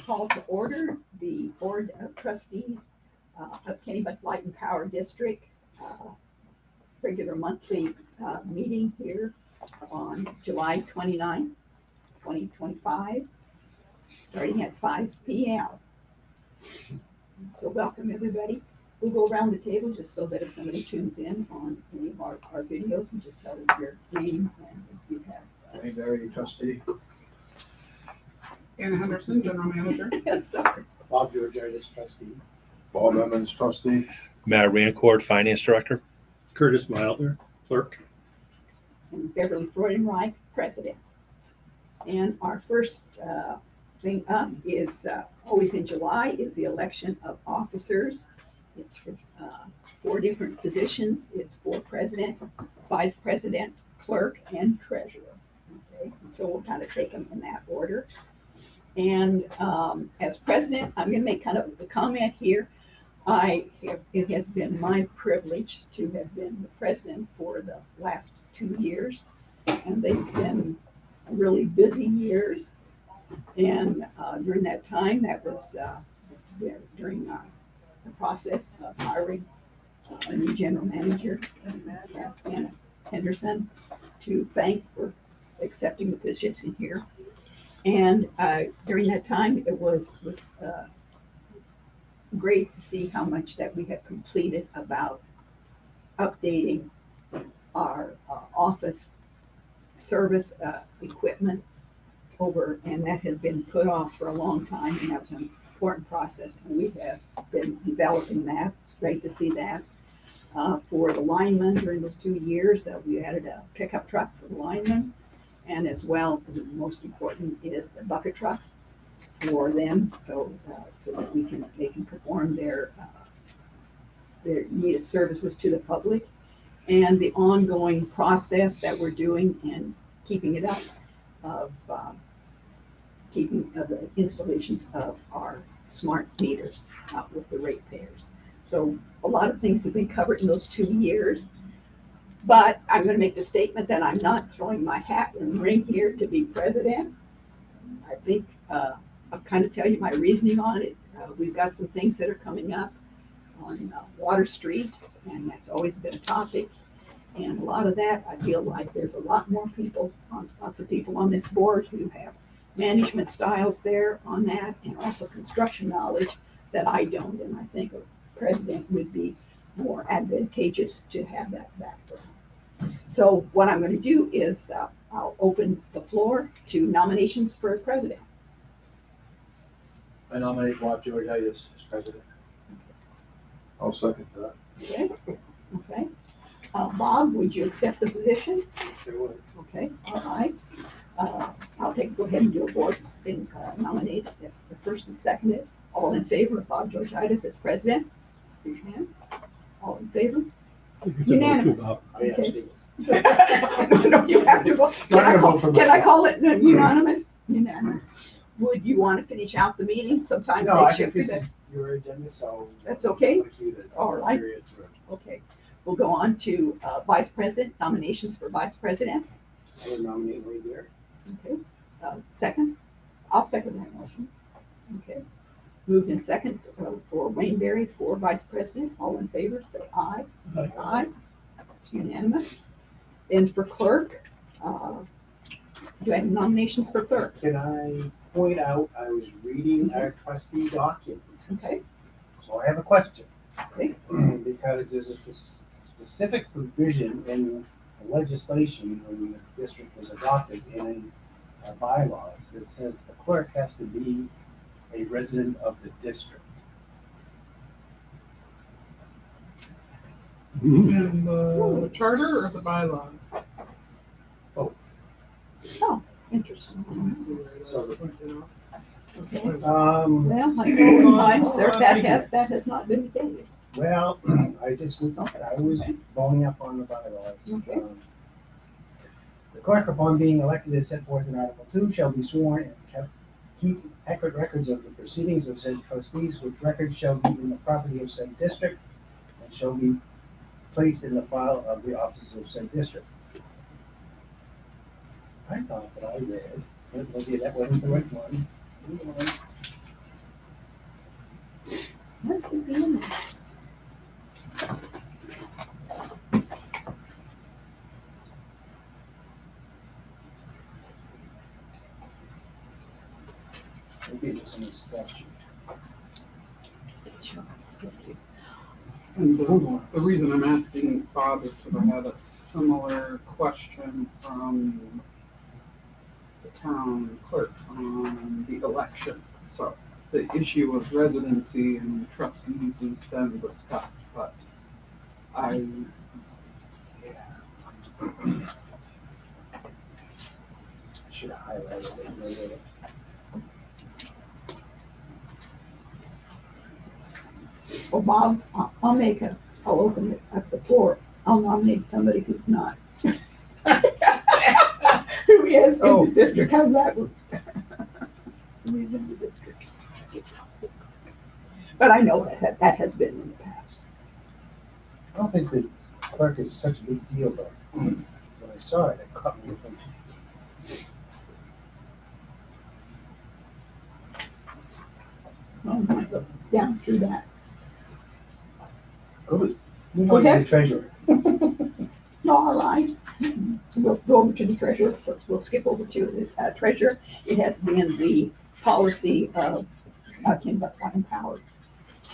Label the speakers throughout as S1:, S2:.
S1: call to order the Board of Trustees of Kennebunk Light and Power District regular monthly meeting here on July 29th, 2025, starting at 5 p.m. So welcome everybody. We'll go around the table just so that if somebody tunes in on any of our videos, and just tell them your name and if you have.
S2: Wayne Berry, trustee.
S3: Anna Henderson, general manager.
S1: Sorry.
S4: Bob Georgitis, trustee.
S2: Bob Evans, trustee.
S5: Matt Rancourt, finance director.
S6: Curtis Milder, clerk.
S1: And Beverly Freudenreich, president. And our first thing up is always in July is the election of officers. It's for 4 different positions. It's for president, vice president, clerk, and treasurer. Okay, and so we'll kind of take them in that order. And as president, I'm going to make kind of the comment here. It has been my privilege to have been the president for the last 2 years, and they've been really busy years. And during that time, that was during the process of hiring a new general manager, Anna Henderson, to thank for accepting the position here. And during that time, it was great to see how much that we have completed about updating our office service equipment over, and that has been put off for a long time, and that was an important process, and we have been developing that. It's great to see that. For the linemen during those 2 years, we added a pickup truck for the linemen, and as well, the most important is the bucket truck for them, so that they can perform their needed services to the public, and the ongoing process that we're doing and keeping it up of the installations of our smart meters with the ratepayers. So a lot of things have been covered in those 2 years. But I'm going to make the statement that I'm not throwing my hat in the ring here to be president. I think I'll kind of tell you my reasoning on it. We've got some things that are coming up on Water Street, and that's always been a topic. And a lot of that, I feel like there's a lot more people, lots of people on this board who have management styles there on that, and also construction knowledge that I don't. And I think a president would be more advantageous to have that background. So what I'm going to do is I'll open the floor to nominations for president.
S2: I nominate Bob Georgitis as president. I'll second that.
S1: Okay. Okay. Bob, would you accept the position?
S4: Yes, I would.
S1: Okay. All right. I'll go ahead and do a vote. It's been nominated, the first and seconded. All in favor of Bob Georgitis as president? Raise your hand. All in favor? Unanimous.
S4: I
S1: Okay.
S4: abstain.
S1: No, you have to vote.
S4: Not gonna vote for
S1: Can I
S4: myself.
S1: call it unanimous? Unanimous. Would you want to finish out the meeting? Sometimes
S4: No, I
S1: they
S4: think
S1: shift
S4: this
S1: it.
S4: is your agenda, so.
S1: That's okay?
S4: Like you to
S1: All right.
S4: carry it through.
S1: Okay. We'll go on to vice president, nominations for vice president.
S4: I would nominate Wayne Berry.
S1: Okay. Second? I'll second that motion. Okay. Moved in second for Wayne Berry for vice president. All in favor, say aye.
S6: Aye.
S1: Aye. It's unanimous. And for clerk, do I have nominations for clerk?
S4: Can I point out, I was reading our trustee document,
S1: Okay.
S4: so I have a question.
S1: Okay.
S4: Because there's a specific provision in the legislation when the district was adopted in our bylaws that says the clerk has to be a resident of the district.
S3: In the charter or the bylaws?
S4: Both.
S1: Oh, interesting.
S3: Let me see where that's pointed out.
S1: Okay.
S4: Well,
S1: Well, I know in times that has not been the case.
S4: I just was boning up on the bylaws.
S1: Okay.
S4: The clerk, upon being elected as set forth in Article 2, shall be sworn and keep accurate records of the proceedings of said trustees, which records shall be in the property of said district and shall be placed in the file of the officers of said district. I thought that I read, maybe that wasn't the right one.
S1: be in there.
S4: Maybe it was in the statute.
S1: Sure. Thank you.
S3: And the reason I'm asking Bob is because I had a similar question from the town clerk on the election. So the issue of residency and trustees has been discussed, but I,
S4: Should have highlighted it later.
S1: Well, Bob, I'll open it up the floor. I'll nominate somebody who's not. Who is in the district, how's that work? Who is in the district? But I know that has been in the past.
S4: I don't think the clerk is such a big deal, but when I saw it, it caught me thinking.
S1: I might look down through that.
S4: Move
S1: Go
S4: on to the
S1: ahead.
S4: treasurer.
S1: No, all right. We'll go over to the treasurer. We'll skip over to the treasurer. It has been the policy of Kennebunk and Power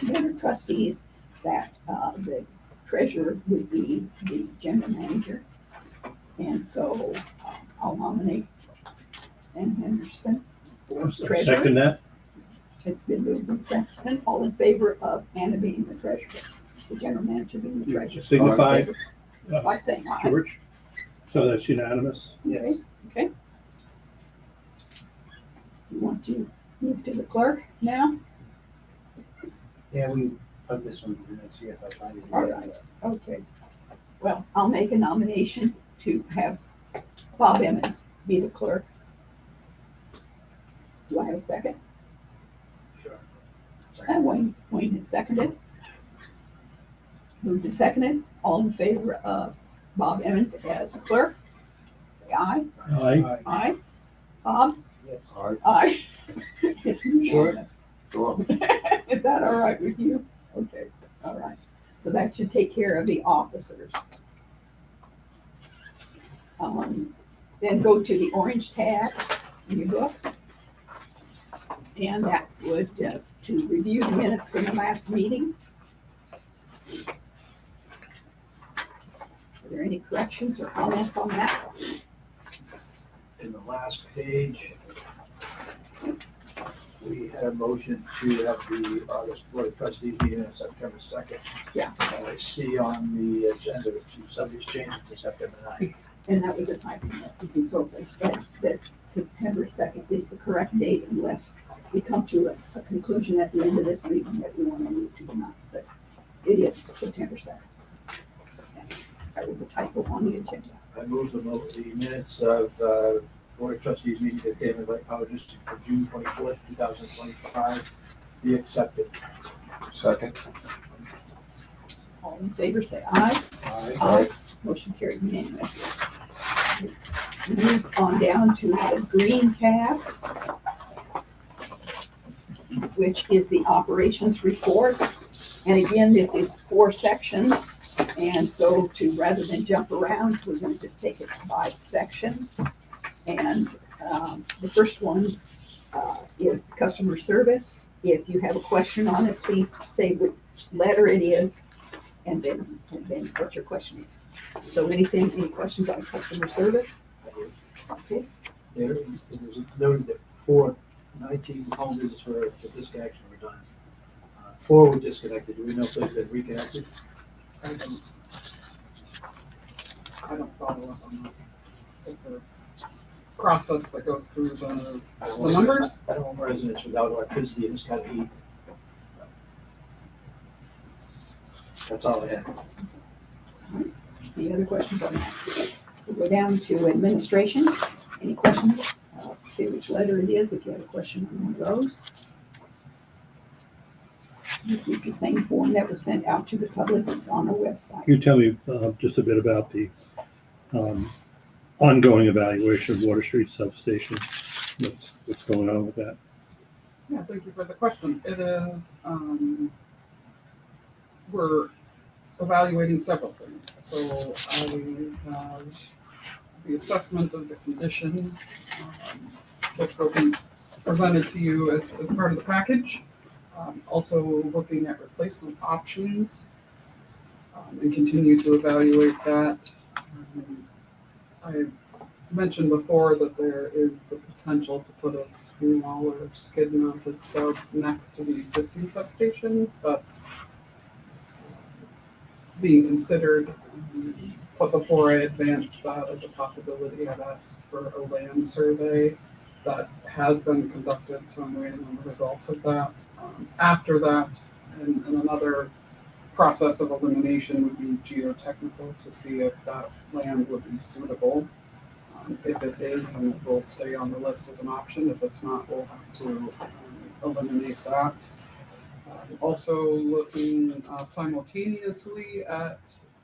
S1: Board of Trustees that the treasurer would be the general manager. And so I'll nominate Ann Henderson for treasurer.
S5: Second that?
S1: It's been moved and seconded. All in favor of Anna being the treasurer, the general manager being the treasurer.
S6: Signify,
S1: By saying aye.
S6: George, so that's unanimous.
S4: Yes.
S1: Okay. You want to move to the clerk now?
S4: Yeah, we put this one in, let's see if I find it.
S1: All right. Okay. Well, I'll make a nomination to have Bob Emmons be the clerk. Do I have a second?
S2: Sure.
S1: And Wayne has seconded. Moved and seconded. All in favor of Bob Emmons as clerk? Say aye.
S6: Aye.
S1: Aye. Bob?
S4: Yes.
S2: All right.
S1: Aye. It's unanimous.
S2: Sure.
S1: Is that all right with you? Okay, all right. So that should take care of the officers. Then go to the orange tab in your books. And that would, to review the minutes from the last meeting. Are there any corrections or comments on that?
S2: In the last page, we had a motion to have the August Board of Trustees meeting on September 2nd.
S1: Yeah.
S2: And I see on the agenda that somebody's changed it to September 9th.
S1: And that was a typo. So that September 2nd is the correct date unless we come to a conclusion at the end of this meeting that we want to move to tonight. But it is September 2nd. That was a typo on the agenda.
S2: I move the minutes of Board of Trustees meeting at Kennebunk Power District for June 24th, 2025 be accepted. Second.
S1: All in favor, say aye.
S4: Aye.
S1: Motion carried unanimously. Move on down to the green tab, which is the operations report. And again, this is 4 sections. And so rather than jump around, we're going to just take it by section. And the first one is customer service. If you have a question on it, please say which letter it is and then what your question is. So any questions on customer service? Okay.
S2: There was noted that 19 home visits for disc action were done. 4 were disconnected. Do we know if they've been reconnected?
S3: I don't follow up on that. It's a process that goes through the numbers.
S2: I don't want residents without electricity in this kind of heat. That's all I have.
S1: Any other questions on that? We'll go down to administration. Any questions? See which letter it is if you have a question on one of those. This is the same form that was sent out to the public. It's on our website.
S6: Can you tell me just a bit about the ongoing evaluation of Water Street substation? What's going on with that?
S3: Yeah, thank you for the question. It is we're evaluating several things. So I have the assessment of the condition, which will be presented to you as part of the package. Also looking at replacement options, and continue to evaluate that. I mentioned before that there is the potential to put a smaller skid-mounted sub next to the existing substation. That's being considered. But before I advance that as a possibility, I've asked for a land survey that has been conducted, so I'm waiting on the results of that. After that, and another process of elimination would be geotechnical to see if that land would be suitable. If it is, then it will stay on the list as an option. If it's not, we'll have to eliminate that. Also looking simultaneously at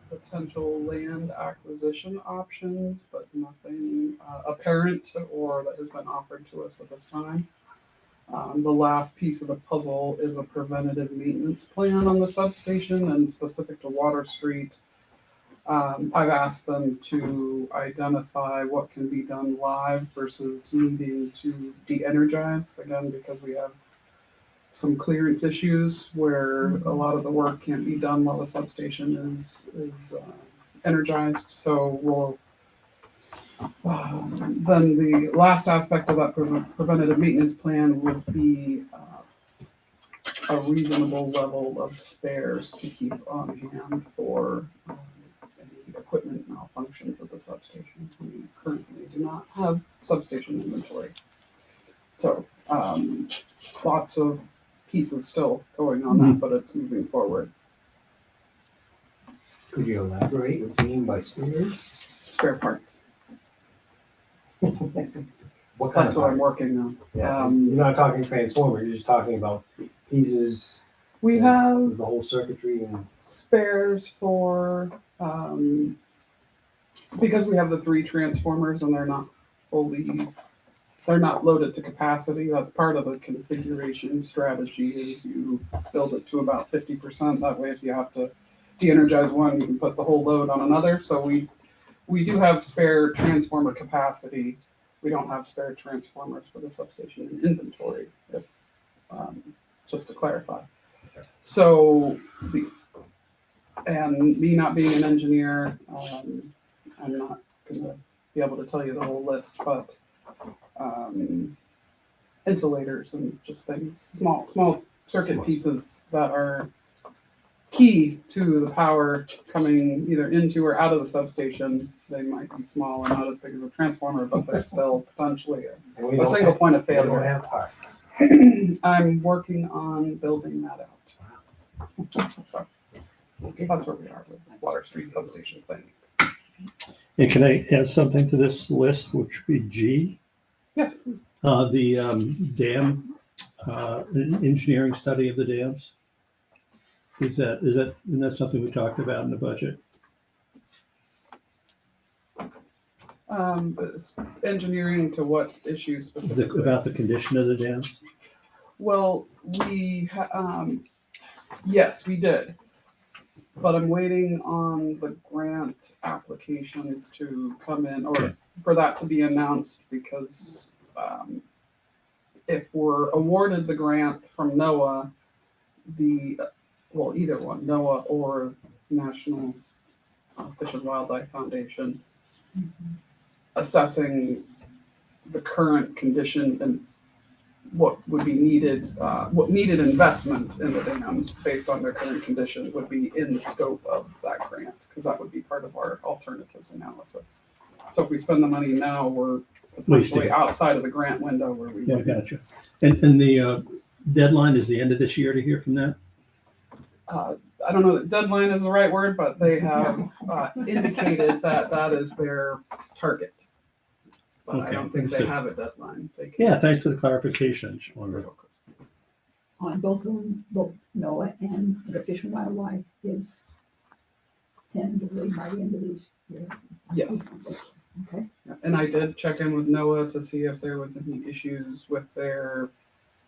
S3: potential land acquisition options, but nothing apparent or that has been offered to us at this time. The last piece of the puzzle is a preventative maintenance plan on the substation, and specific to Water Street. I've asked them to identify what can be done live versus needing to de-energize, again, because we have some clearance issues where a lot of the work can't be done while the substation is energized. So we'll then the last aspect of that preventative maintenance plan would be a reasonable level of spares to keep on hand for any equipment malfunctions at the substation. We currently do not have substation inventory. So lots of pieces still going on that, but it's moving forward.
S7: Could you elaborate what you mean by spares?
S3: Spare parts.
S7: What kind
S3: That's
S7: of
S3: what I'm
S7: parts?
S3: working on.
S7: Yeah, you're not talking transformer, you're just talking about pieces.
S3: We have
S7: The whole circuitry and.
S3: spares for, because we have the 3 transformers and they're not loaded to capacity. That's part of the configuration strategy is you build it to about 50%. That way if you have to de-energize one, you can put the whole load on another. So we do have spare transformer capacity. We don't have spare transformers for the substation in inventory, if, just to clarify. So, and me not being an engineer, I'm not going to be able to tell you the whole list, but insulators and just things, small circuit pieces that are key to the power coming either into or out of the substation. They might be small and not as big as a transformer, but they're still potentially a single point of
S7: We don't
S3: failure.
S7: have parts.
S3: I'm working on building that out. So that's where we are with the Water Street substation thing.
S6: And can I add something to this list, which would be G?
S3: Yes.
S6: The dam, engineering study of the dams. Isn't that something we talked about in the budget?
S3: Engineering to what issue specifically?
S6: About the condition of the dams?
S3: Well, yes, we did. But I'm waiting on the grant applications to come in or for that to be announced because if we're awarded the grant from NOAA, either one, NOAA or National Fish and Wildlife Foundation, assessing the current condition and what would be needed, what needed investment in the dams based on their current condition would be in the scope of that grant, because that would be part of our alternatives analysis. So if we spend the money now, we're potentially outside of the grant window where we.
S6: Yeah, gotcha. And the deadline is the end of this year to hear from that?
S3: I don't know that deadline is the right word, but they have indicated that that is their target. But I don't think they have a deadline.
S6: Yeah, thanks for the clarification. Just wondered.
S1: On both of them, both NOAA and the Fish and Wildlife is tentatively by the end of this year.
S3: Yes.
S1: Okay.
S3: And I did check in with NOAA to see if there was any issues with their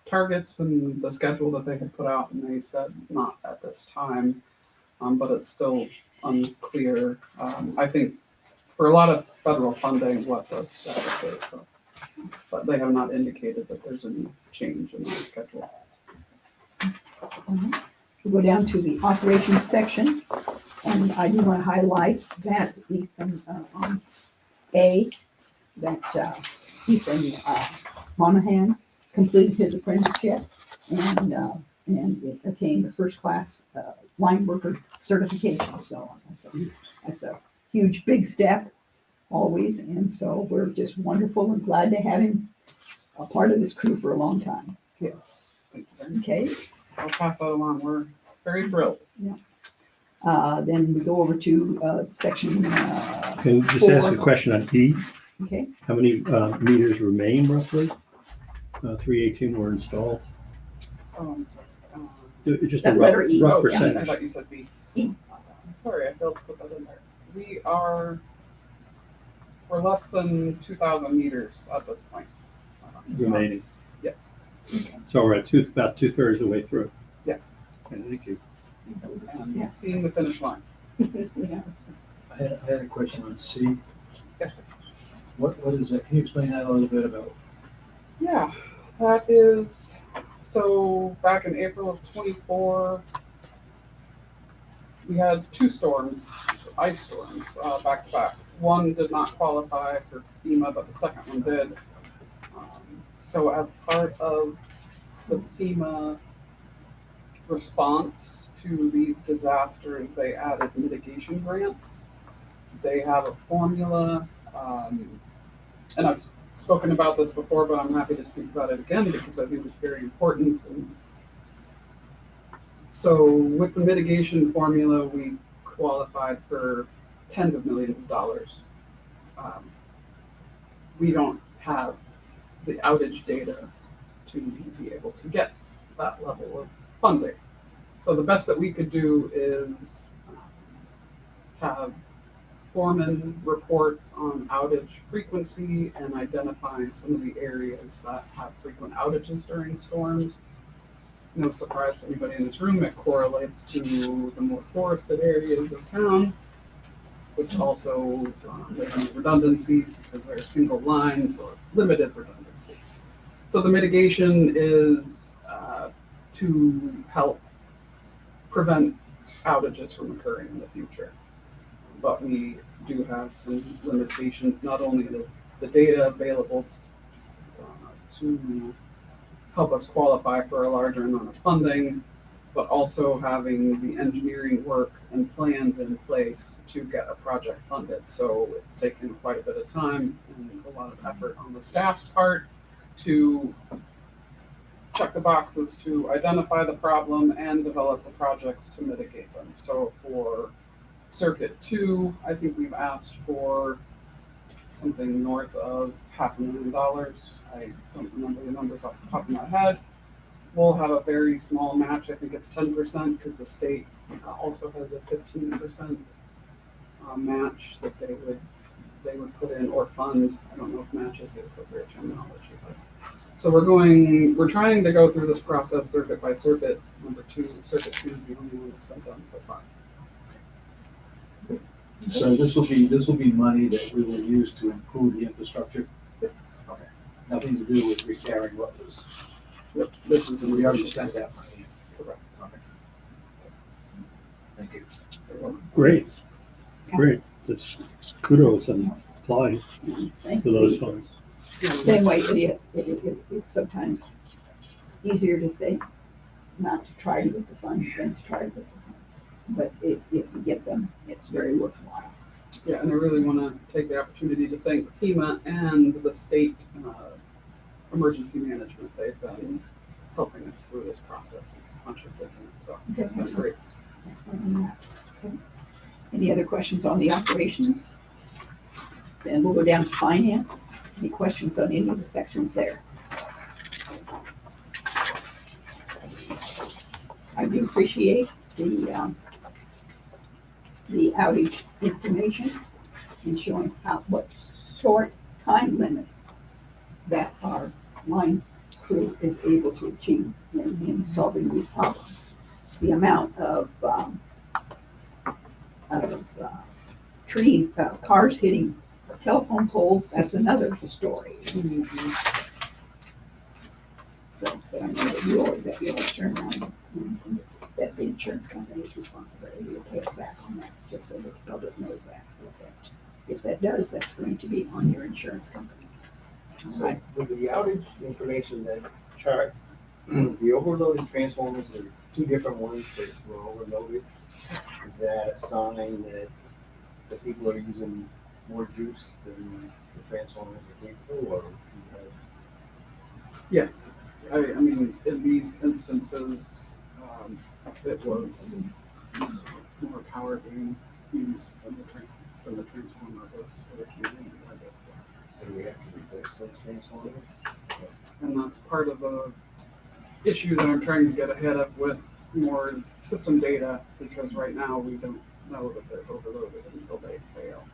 S3: targets and the schedule that they had put out, and they said not at this time. but it's still unclear. I think for a lot of federal funding, what the status is, but they have not indicated that there's any change in the schedule.
S1: We go down to the operations section, and I do want to highlight that Ethan, on A, that Ethan Monahan completed his apprenticeship and attained the first class line worker certification. So that's a huge, big step always. And so we're just wonderful and glad to have him a part of this crew for a long time.
S3: Yes. Thank you very much.
S1: Okay.
S3: I'll pass that along. We're very thrilled.
S1: Then we go over to section,
S6: Can you just ask a question on E?
S1: okay,
S6: How many meters remain roughly? 318 were installed.
S3: Oh, I'm sorry.
S6: Just
S1: That
S6: a
S1: letter E.
S6: rough
S3: Oh, yeah, I
S6: percentage.
S3: thought you said B.
S1: E.
S3: Sorry, I failed to put that in there. We're less than 2,000 meters at this point.
S6: Remaining.
S3: Yes,
S6: So we're at about 2/3 of the way through.
S3: yes,
S6: Okay, thank you.
S3: and
S1: Yeah.
S3: seeing the finish line.
S1: yeah.
S2: I had a question on C.
S3: Yes, sir.
S2: What is that? Can you explain that a little bit about?
S3: Yeah, that is, so back in April of '24, we had two storms, ice storms, back to back. One did not qualify for FEMA, but the second one did. So as part of the FEMA response to these disasters, they added mitigation grants. They have a formula, and I've spoken about this before, but I'm happy to speak about it again because I think it's very important. And so with the mitigation formula, we qualified for tens of millions of dollars. We don't have the outage data to be able to get that level of funding. So the best that we could do is have foreman reports on outage frequency and identifying some of the areas that have frequent outages during storms. No surprise to anybody in this room, it correlates to the more forested areas of town, which also they have redundancy because they're single lines or limited redundancy. So the mitigation is to help prevent outages from occurring in the future. But we do have some limitations, not only the data available to help us qualify for a larger amount of funding, but also having the engineering work and plans in place to get a project funded. So it's taken quite a bit of time and a lot of effort on the staff's part to check the boxes to identify the problem and develop the projects to mitigate them. So for Circuit 2, I think we've asked for something north of $500,000. I don't remember the numbers off the top of my head. We'll have a very small match. I think it's 10% because the state also has a 15% match that they would put in or fund. I don't know if match is the appropriate terminology, but so we're trying to go through this process circuit by circuit. Circuit 2 is the only one that's been done so far.
S2: So this will be money that we will use to improve the infrastructure? Okay. Nothing to do with repairing what was,
S3: Yep, this is
S2: we already spent that money.
S3: correct.
S2: Okay. Thank you.
S6: Great. That's kudos on applying
S1: Thank
S6: for
S1: you.
S6: those funds.
S1: Same way it is. It's sometimes easier to say not to try to get the funds than to try to get the funds. But if you get them, it's very worthwhile.
S3: Yeah, and I really want to take the opportunity to thank FEMA and the state emergency management. They've been helping us through this process as much as they can. So it's been great.
S1: Okay. Any other questions on the operations? Then we'll go down to finance. Any questions on any of the sections there? I do appreciate the outage information and showing what short time limits that our line crew is able to achieve in solving these problems. The amount of cars hitting telephone poles, that's another story. So, but I know that you always turn around, and that the insurance company's responsibility will pay us back on that, just so that the public knows that. Okay. If that does, that's going to be on your insurance company.
S4: So with the outage information that chart, the overloaded transformers are two different ones that were overloaded. Is that a sign that the people are using more juice than the transformers are capable, or?
S3: Yes, I mean, in these instances, it was more power being used than the transformer was originally intended.
S4: So we have to replace those transformers?
S3: And that's part of the issue that I'm trying to get ahead of with more system data, because right now we don't know that they're overloaded until they fail.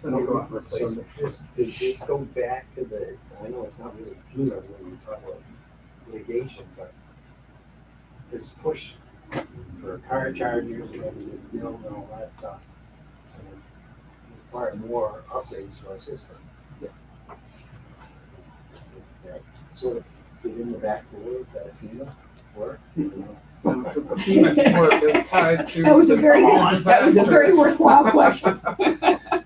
S3: Then we go out and replace
S4: So
S3: it.
S4: did this go back to the, I know it's not really FEMA when we talk about litigation, but this push for car chargers and the bill and all that stuff, require more upgrades to our system.
S3: Yes.
S4: Does that sort of fit in the back door of that FEMA work?
S3: Because the FEMA work is tied to.
S1: That was a very
S3: disaster.
S1: worthwhile question.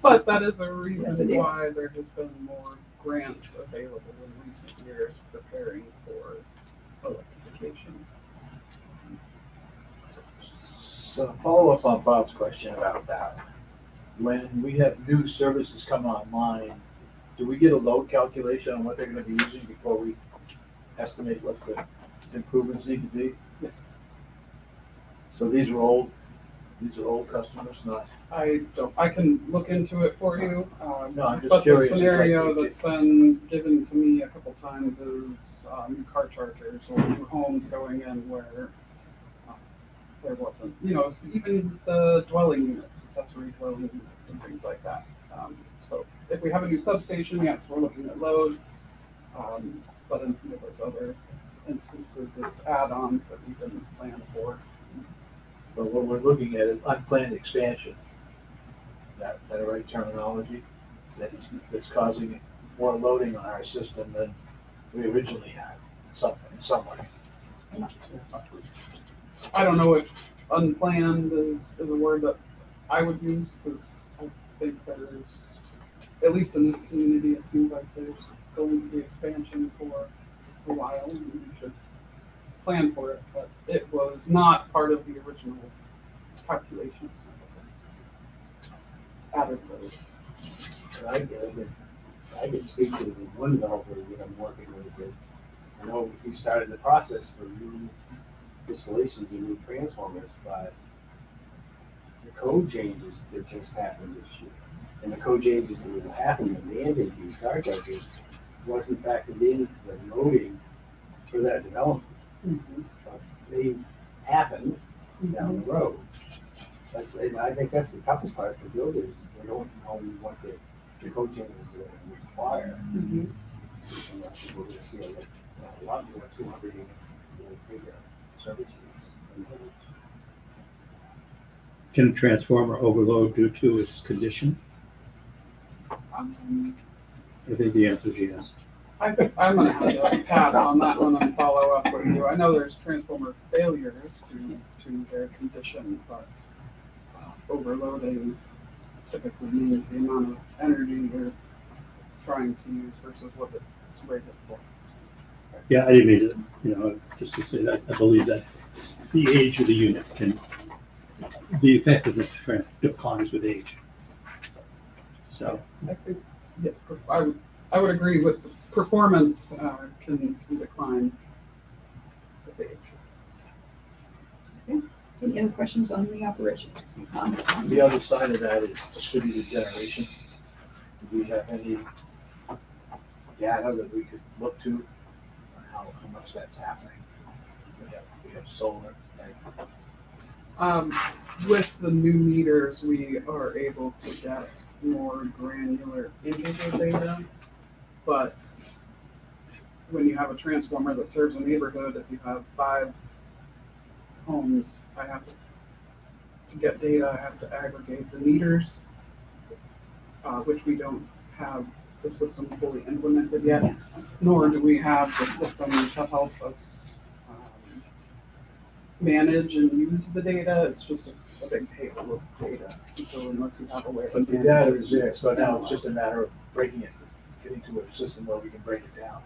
S3: But that is a
S1: Yes,
S3: reason
S1: it
S3: why
S1: is.
S3: there has been more grants available in recent years preparing for electrification.
S2: So to follow up on Bob's question about that, when we have new services come online, do we get a load calculation on what they're gonna be using before we estimate what the improvements need to be?
S3: Yes.
S2: So these are old customers, not,
S3: I can look into it for you.
S2: No, I'm just
S3: But the
S2: curious, it's
S3: scenario
S2: like-
S3: that's been given to me a couple times is new car chargers or new homes going in where there wasn't, even the dwelling units, accessory dwelling units and things like that. So if we have a new substation, yes, we're looking at load. But in some of those other instances, it's add-ons that we didn't plan for.
S2: but what we're looking at is unplanned expansion. That a right terminology? That's causing more loading on our system than we originally had, in some way.
S3: I don't know if unplanned is a word that I would use, because I think there's, at least in this community, it seems like there's going to be expansion for a while, and we should plan for it, but it was not part of the original calculation. Added load.
S4: I could speak to the one developer that I'm working with, that I know he started the process for new installations and new transformers, but the code changes that just happened this year, and the code changes that will happen that mandate these car chargers wasn't factored into the loading for that development. But they happened down the road. I think that's the toughest part for builders, is they don't know what the code changes require. And I think we're gonna see a lot more 200 bigger services.
S6: Can a transformer overload due to its condition? I think the answer is yes.
S3: I think I'm gonna have to pass on that one and follow up with you. I know there's transformer failures due to their condition, but overloading typically means the amount of energy you're trying to use versus what it's rated for.
S6: Yeah, I didn't mean to, just to say that I believe that the age of the unit the effectiveness declines with age. So,
S3: I think, yes, I would agree with the performance can decline with age.
S1: Any other questions on the operation?
S2: The other side of that is distributed generation. Do we have any data that we could look to on how much that's happening? We have solar, right?
S3: With the new meters, we are able to get more granular integer data, but when you have a transformer that serves a neighborhood, if you have 5 homes, I have to to get data, I have to aggregate the meters, which we don't have the system fully implemented yet,
S1: Yeah.
S3: nor do we have the system to help us manage and use the data. It's just a big table of data. And so unless you have a way of
S2: But the data is there, so now it's just a matter of breaking it, getting to a system where we can break it down.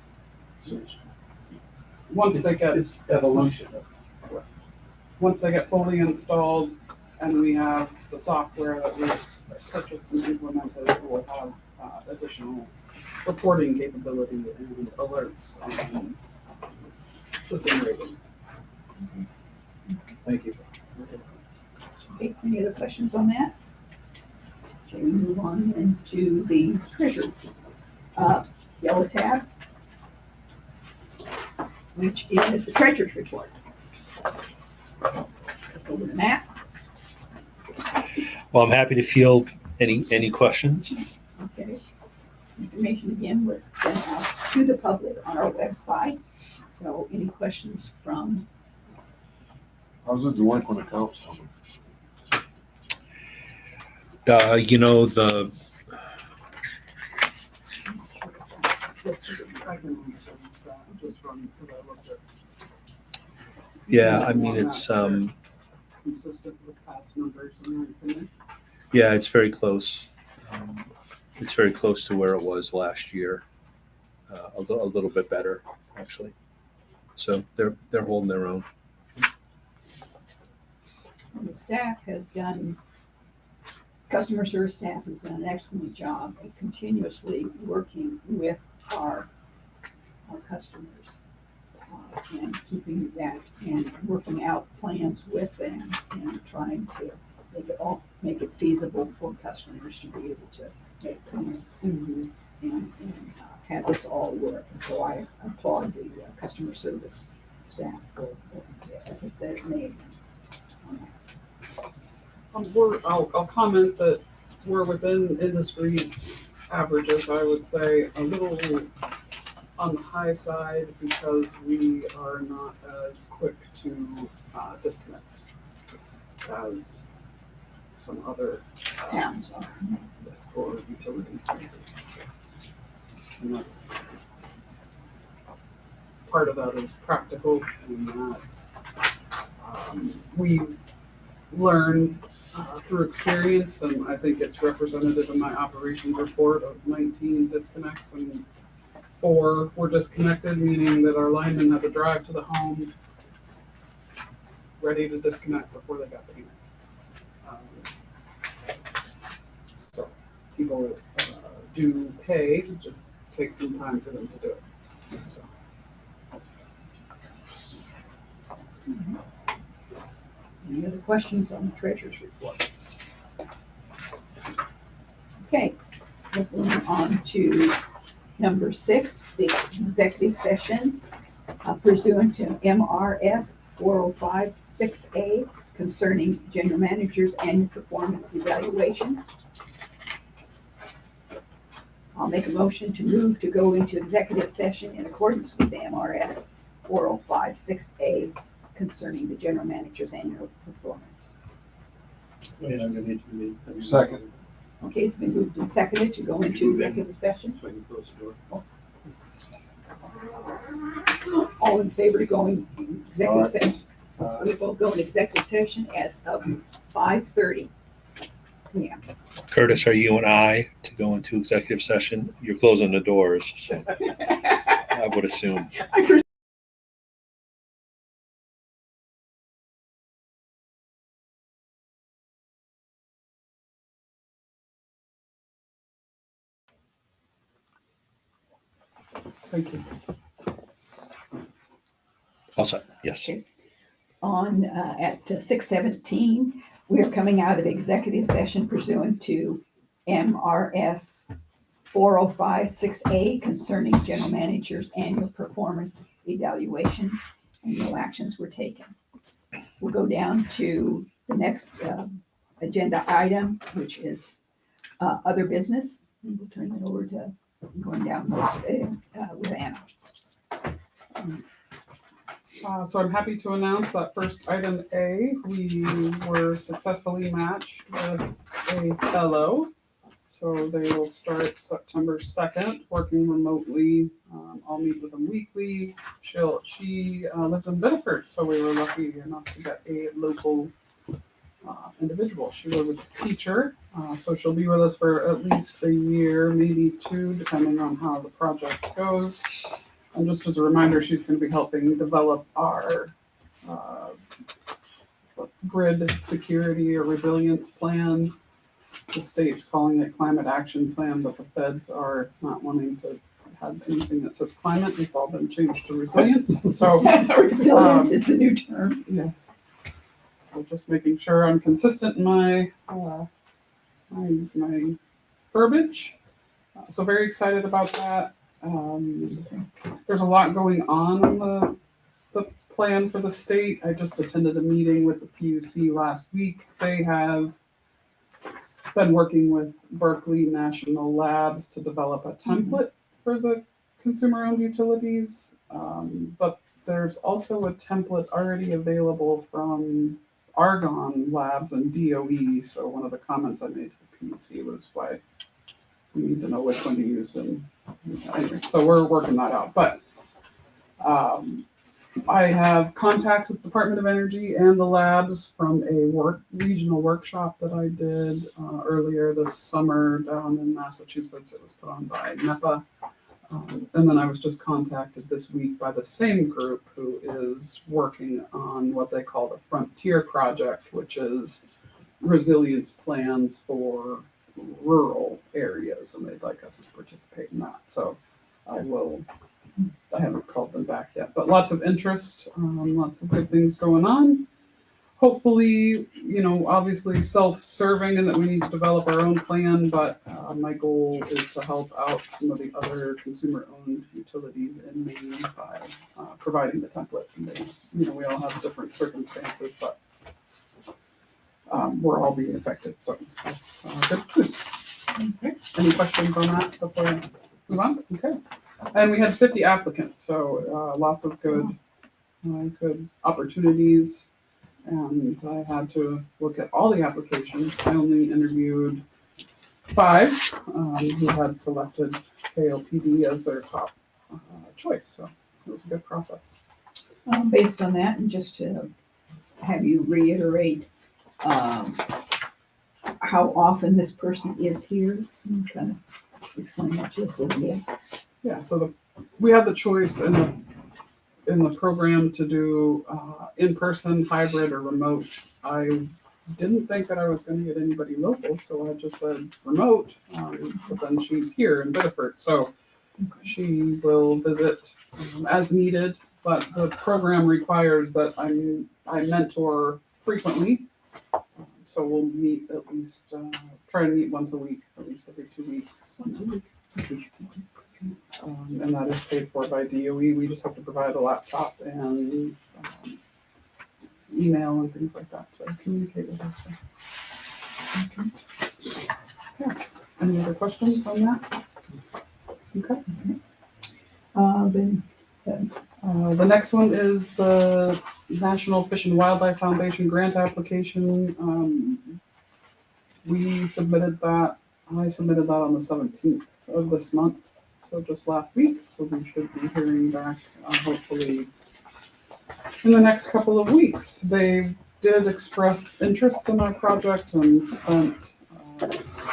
S2: So
S3: once they get
S2: it's evolution of.
S3: once they get fully installed and we have the software that we purchased and implemented, we'll have additional reporting capability and alerts on system rating.
S2: Thank you.
S1: Okay, any other questions on that? Shall we move on into the treasurer? Yellow tab, which is the treasurer's report. Over to Matt.
S5: Well, I'm happy to field any questions.
S1: Okay. Information again was sent out to the public on our website. So any questions from,
S8: How's the delinquent accounts coming?
S5: You know, the
S3: I can answer that just from, because I looked at.
S5: yeah, I mean, it's
S3: Consistent with past numbers in my opinion.
S5: yeah, it's very close. It's very close to where it was last year. A little bit better, actually. So they're holding their own.
S1: the staff has done, customer service staff has done an excellent job of continuously working with our customers. And keeping that and working out plans with them and trying to make it feasible for customers to be able to make payments and have this all work. And so I applaud the customer service staff for the efforts they've made on that.
S3: I'll comment that we're within industry averages, I would say, a little on the high side because we are not as quick to disconnect as some other
S1: Towns are.
S3: yes, or utilities. And that's part of that is practical and that we've learned through experience, and I think it's representative in my operations report of 19 disconnects and 4 were disconnected, meaning that our linemen had to drive to the home ready to disconnect before they got payment. So people do pay, it just takes some time for them to do it. So.
S1: Any other questions on the treasurer's report? Okay, moving on to number 6, the executive session pursuant to MRS 4056A concerning general manager's annual performance evaluation. I'll make a motion to move to go into executive session in accordance with the MRS 4056A concerning the general manager's annual performance.
S8: Second.
S1: Okay, it's been moved and seconded to go into executive session.
S2: So I can close the door.
S1: All in favor of going executive
S8: Aye.
S1: session? We will go in executive session as of 5:30 p.m.
S5: Curtis, are you and I to go into executive session? You're closing the doors, so I would assume.
S3: Thank you.
S5: All set. Yes.
S1: On at 6:17, we are coming out of executive session pursuant to MRS 4056A concerning general manager's annual performance evaluation, and no actions were taken. We'll go down to the next agenda item, which is other business. And we'll turn it over to going down with Anna.
S3: So I'm happy to announce that first item A, we were successfully matched with a fellow. So they will start September 2nd, working remotely. I'll meet with them weekly. She lives in Biddeford, so we were lucky enough to get a local individual. She was a teacher, so she'll be with us for at least a year, maybe two, depending on how the project goes. And just as a reminder, she's going to be helping develop our grid security or resilience plan. The state's calling it climate action plan, but the feds are not wanting to have anything that says climate. It's all been changed to resilience. So
S1: Resilience is the new term.
S3: yes. So just making sure I'm consistent in my my verbiage. So very excited about that. There's a lot going on the plan for the state. I just attended a meeting with the PUC last week. They have been working with Berkeley National Labs to develop a template for the consumer-owned utilities. But there's also a template already available from Argonne Labs and DOE. So one of the comments I made to the PUC was why we need to know which one to use. And anyway, so we're working that out. But I have contacts with the Department of Energy and the labs from a regional workshop that I did earlier this summer down in Massachusetts. It was put on by NEPA. And then I was just contacted this week by the same group who is working on what they call the Frontier Project, which is resilience plans for rural areas, and they'd like us to participate in that. So I haven't called them back yet, but lots of interest, lots of good things going on. Hopefully, obviously self-serving and that we need to develop our own plan, but my goal is to help out some of the other consumer-owned utilities in Maine by providing the template. And they, we all have different circumstances, but we're all being affected, so that's good news. Okay. Any questions on that before I move on? Okay. And we had 50 applicants, so lots of good opportunities. And I had to look at all the applications. I only interviewed 5 who had selected KLPD as their top choice. So it was a good process.
S1: Based on that, and just to have you reiterate how often this person is here, and kind of explain that to us a little bit.
S3: Yeah, so we had the choice in the program to do in-person, hybrid, or remote. I didn't think that I was going to get anybody local, so I just said remote, but then she's here in Biddeford, so she will visit as needed, but the program requires that I mentor frequently, so we'll meet at least, try to meet once a week, at least every 2 weeks. And that is paid for by DOE. We just have to provide a laptop and email and things like that to communicate with her. So. Okay. Yeah. Any other questions on that? Okay. The next one is the National Fish and Wildlife Foundation grant application. We submitted that. I submitted that on the 17th of this month. So just last week, so we should be hearing back hopefully in the next couple of weeks. They did express interest in our project and sent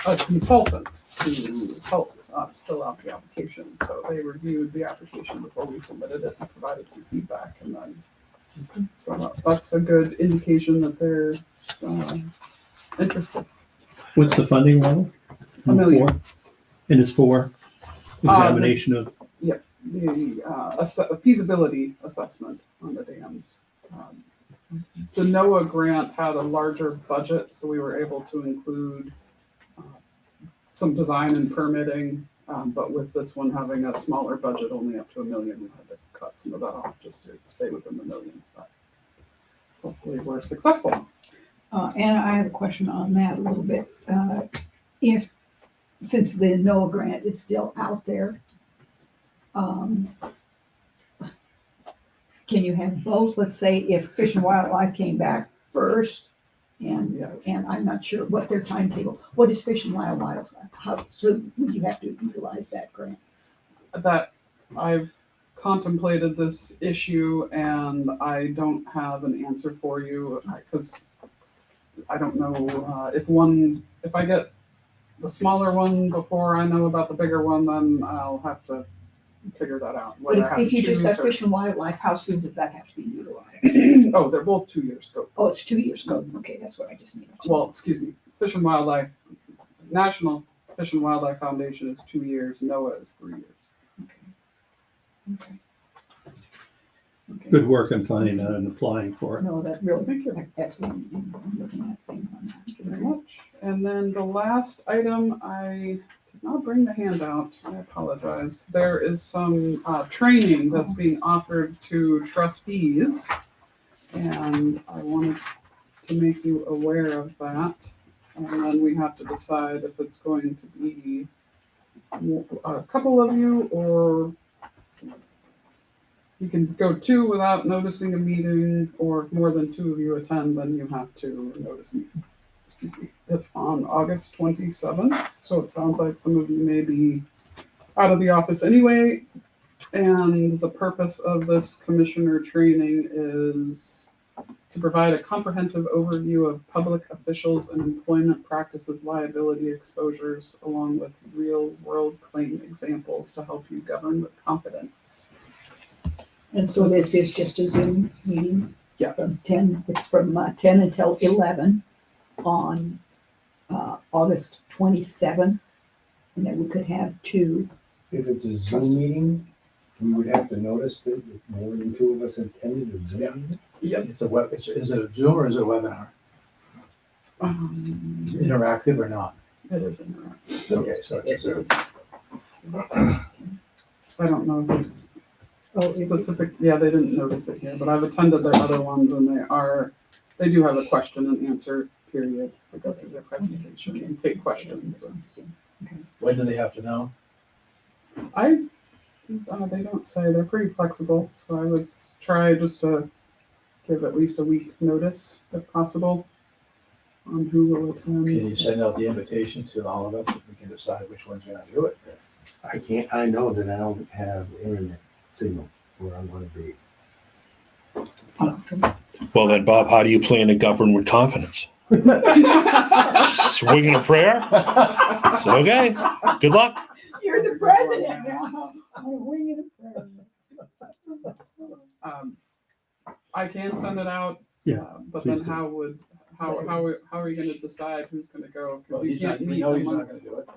S3: a consultant to help us fill out the application. So they reviewed the application before we submitted it and provided some feedback. And then, so that's a good indication that they're interested.
S6: What's the funding level?
S3: $1 million.
S6: And it's for examination of.
S3: Yep, the feasibility assessment on the dams. The NOAA grant had a larger budget, so we were able to include some design and permitting, but with this one having a smaller budget, only up to $1 million, we had to cut some of that off just to stay within the $1 million. But hopefully we're successful.
S1: And I have a question on that a little bit. Since the NOAA grant is still out there, can you have both? Let's say if Fish and Wildlife came back first, and I'm not sure what their timetable, what is Fish and Wildlife? How soon would you have to utilize that grant?
S3: That I've contemplated this issue and I don't have an answer for you because I don't know if I get the smaller one before I know about the bigger one, then I'll have to figure that out. Whether I
S1: But
S3: have
S1: if
S3: to
S1: you just
S3: choose
S1: have Fish and Wildlife, how soon does that have to be utilized?
S3: Oh, they're both 2 year scope.
S1: Oh, it's 2 years scope. Okay, that's what I just needed. to know.
S3: Well, excuse me, Fish and Wildlife, National Fish and Wildlife Foundation is 2 years, NOAA is 3 years.
S1: Okay. Okay.
S6: Good work on finding that and applying for it.
S1: No, that really,
S3: Thank you.
S1: excellent. I'm looking at things on that.
S3: Thank you very much. And then the last item, I did not bring the handout. I apologize. There is some training that's being offered to trustees. And I wanted to make you aware of that. And then we have to decide if it's going to be a couple of you or you can go 2 without noticing a meeting, or if more than 2 of you attend, then you have to notice me. Excuse me. It's on August 27th, so it sounds like some of you may be out of the office anyway. And the purpose of this commissioner training is to provide a comprehensive overview of public officials and employment practices liability exposures, along with real-world claim examples to help you govern with confidence.
S1: And so this is just a Zoom meeting from
S3: Yes.
S1: 10, it's from 10 until 11 on August 27th. And then we could have 2.
S7: If it's a Zoom meeting, we would have to notice that more than 2 of us attended a Zoom meeting?
S2: It's a web, is it a Zoom or is it a webinar? Interactive or not?
S3: It is interactive.
S2: Okay, so it's a Zoom.
S3: I don't know if it's
S1: Oh,
S3: specific, yeah, they didn't notice it here, but I've attended their other ones and they do have a question and answer period. They go through their presentation and take questions.
S2: When do they have to know?
S3: They don't say, they're pretty flexible, so I would try just to give at least a week notice if possible on who will
S2: Can
S3: attend.
S2: you send out the invitations to all of us if we can decide which one's gonna do it?
S7: I know that I don't have internet signal where I want to be.
S5: Well then, Bob, how do you plan to govern with confidence? Swinging a prayer? It's okay. Good luck.
S1: You're the president now. I'm winging a prayer.
S3: I can send it out,
S6: Yeah,
S3: but
S6: please
S3: then
S6: do.
S3: how are you gonna decide who's gonna go?
S2: Well,
S3: Because you
S2: he's not,
S3: can't
S2: we
S3: meet
S2: know he's not
S3: amongst,
S2: gonna do it.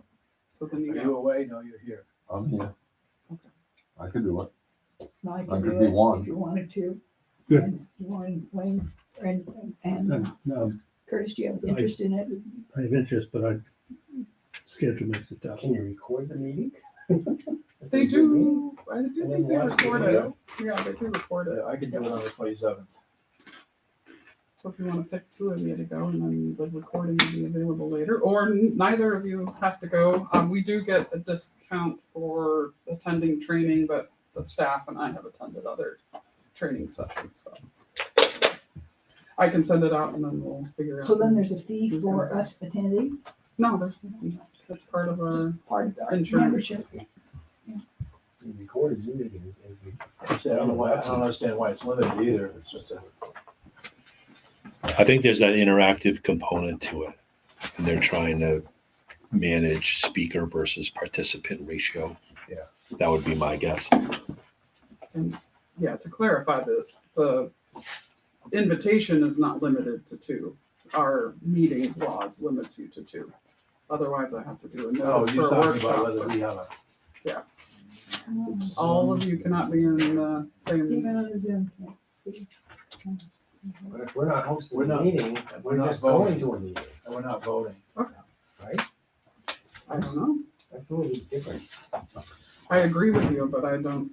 S3: so then you
S2: Are you
S3: go.
S2: away? No, you're here.
S8: I'm here.
S3: Okay.
S8: I could do it.
S1: No, I
S8: I
S1: can
S8: could
S1: do
S8: be
S1: it
S8: one.
S1: if you wanted to.
S6: Good.
S1: And Wayne, and
S6: No,
S1: Curtis, do you have interest in it?
S6: I have interest, but schedule makes it tough.
S7: Can you record the meeting?
S3: They do, I do
S7: And
S3: think they
S7: then watch the
S3: record
S7: video.
S3: it. Yeah, they do record it.
S2: Yeah, I can do it on the 27th.
S3: So if you want to pick 2 of you to go, and then the recording will be available later, or neither of you have to go. We do get a discount for attending training, but the staff and I have attended other training sessions, so. I can send it out and then we'll figure out.
S1: So then there's a fee
S3: who's
S1: for
S3: gonna go.
S1: us attending,
S3: No, there's, that's part of our
S1: part of our
S3: insurance.
S1: membership.
S7: You record a Zoom meeting.
S2: I don't know why, I don't understand why it's limited either. It's just a,
S5: I think there's that interactive component to it. And they're trying to manage speaker versus participant ratio.
S7: Yeah.
S5: That would be my guess.
S3: And yeah, to clarify, the invitation is not limited to 2. Our meetings laws limits you to 2. Otherwise, I have to do a
S2: no,
S3: notice for
S2: you're
S3: a
S2: talking
S3: workshop.
S2: about whether we have a,
S3: All of you cannot be in the same.
S1: Even on the Zoom.
S7: But if we're not hosting
S2: We're
S7: a
S2: not-
S7: meeting,
S2: we're
S7: we're
S2: not
S7: just
S2: voting.
S7: going to a meeting,
S2: and we're not voting.
S7: right?
S3: I don't know.
S7: That's a little bit different.
S3: I agree with you, but I don't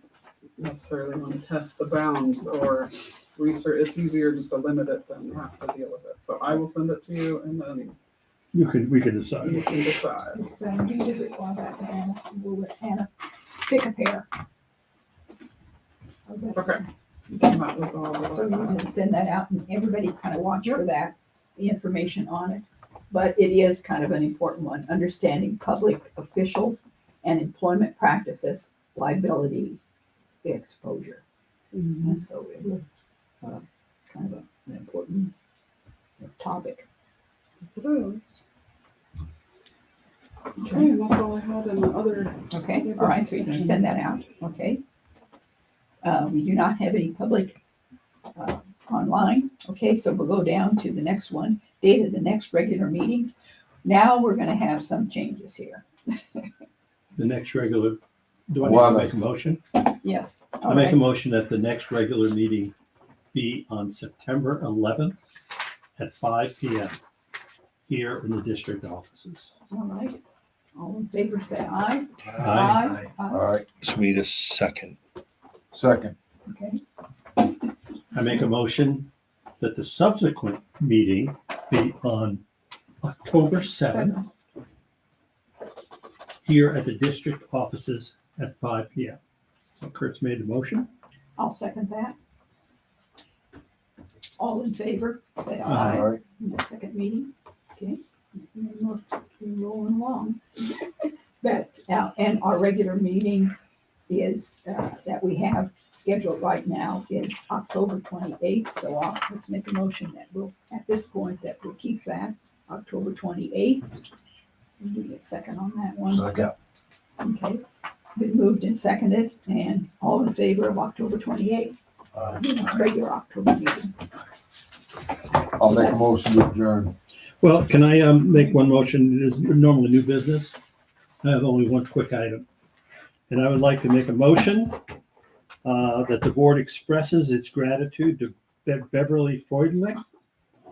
S3: necessarily want to test the bounds or research. It's easier just to limit it than have to deal with it. So I will send it to you and then
S6: We can
S3: you
S6: decide.
S3: can decide.
S1: So you did respond back to Hannah, and we'll let Hannah pick a pair. How's that
S3: Okay.
S1: sound?
S3: That was all.
S1: So you can send that out and everybody kind of watch for that, the information on it. But it is kind of an important one, understanding public officials and employment practices, liability, exposure. And so it was kind of an important topic.
S3: Yes, it is. Okay, and that's all I had in the other.
S1: Okay, all right, so you're gonna send that out, okay? We do not have any public online, okay, so we'll go down to the next one, date of the next regular meetings. Now we're gonna have some changes here.
S6: The next regular, do I need to make a motion?
S1: Yes.
S6: I make a motion that the next regular meeting be on September 11th at 5 PM here in the district offices.
S1: All right, all in favor, say aye.
S6: Aye.
S8: All right,
S5: So we need a second.
S8: second.
S1: Okay,
S6: I make a motion that the subsequent meeting be on October 7th here at the district offices at 5 PM. So Kurt's made the motion.
S1: I'll second that. All in favor, say
S8: All
S1: aye.
S8: right,
S1: In the second meeting, okay, we're rolling along. But, and our regular meeting is, that we have scheduled right now is October 28th, so let's make a motion that we'll, at this point, that we'll keep that, October 28th. Give me a second on that one.
S2: Second.
S1: Okay, it's been moved and seconded, and all in favor of October 28th, regular October meeting.
S8: I'll make a motion to adjourn.
S6: Well, can I make one motion? It is normally new business. I have only one quick item. And I would like to make a motion that the board expresses its gratitude to Beverly Freudenreich.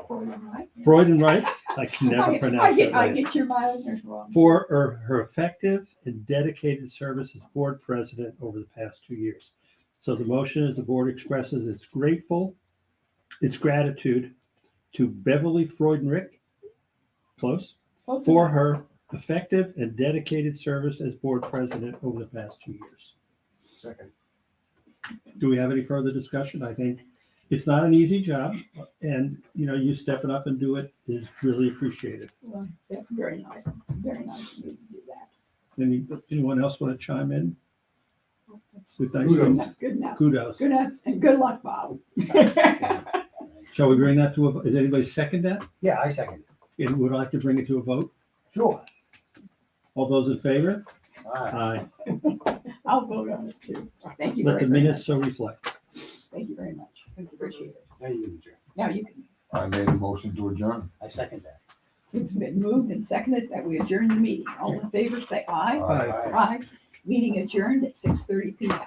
S6: Freudenreich, I can never pronounce it
S1: I
S6: right.
S1: get your mileage wrong.
S6: For her effective and dedicated service as board president over the past 2 years. So the motion is the board expresses its gratitude to Beverly Freudenreich, close,
S1: Close
S6: for
S1: enough.
S6: her effective and dedicated service as board president over the past 2 years.
S7: Second.
S6: Do we have any further discussion? I think it's not an easy job, and you stepping up and do it is really appreciated.
S1: Well, that's very nice of you to do that.
S6: Anyone else want to chime in
S1: That's
S6: with
S1: good
S6: nice
S1: enough, good enough,
S6: kudos?
S1: good enough, and good luck, Bob.
S6: Shall we bring that to a, does anybody second that?
S4: Yeah, I second.
S6: And would like to bring it to a vote?
S4: Sure.
S6: All those in favor?
S7: Aye.
S6: Aye.
S1: I'll vote on it too. Thank you
S6: Let
S1: very,
S6: the
S1: very
S6: minutes
S1: much.
S6: so reflect.
S1: Thank you very much. Appreciate it.
S7: Now you can adjourn.
S1: Now you can,
S8: I made a motion to adjourn.
S7: I second that.
S1: it's been moved and seconded that we adjourn the meeting. All in favor, say aye.
S8: Aye.
S1: Aye. Meeting adjourned at 6:30 PM.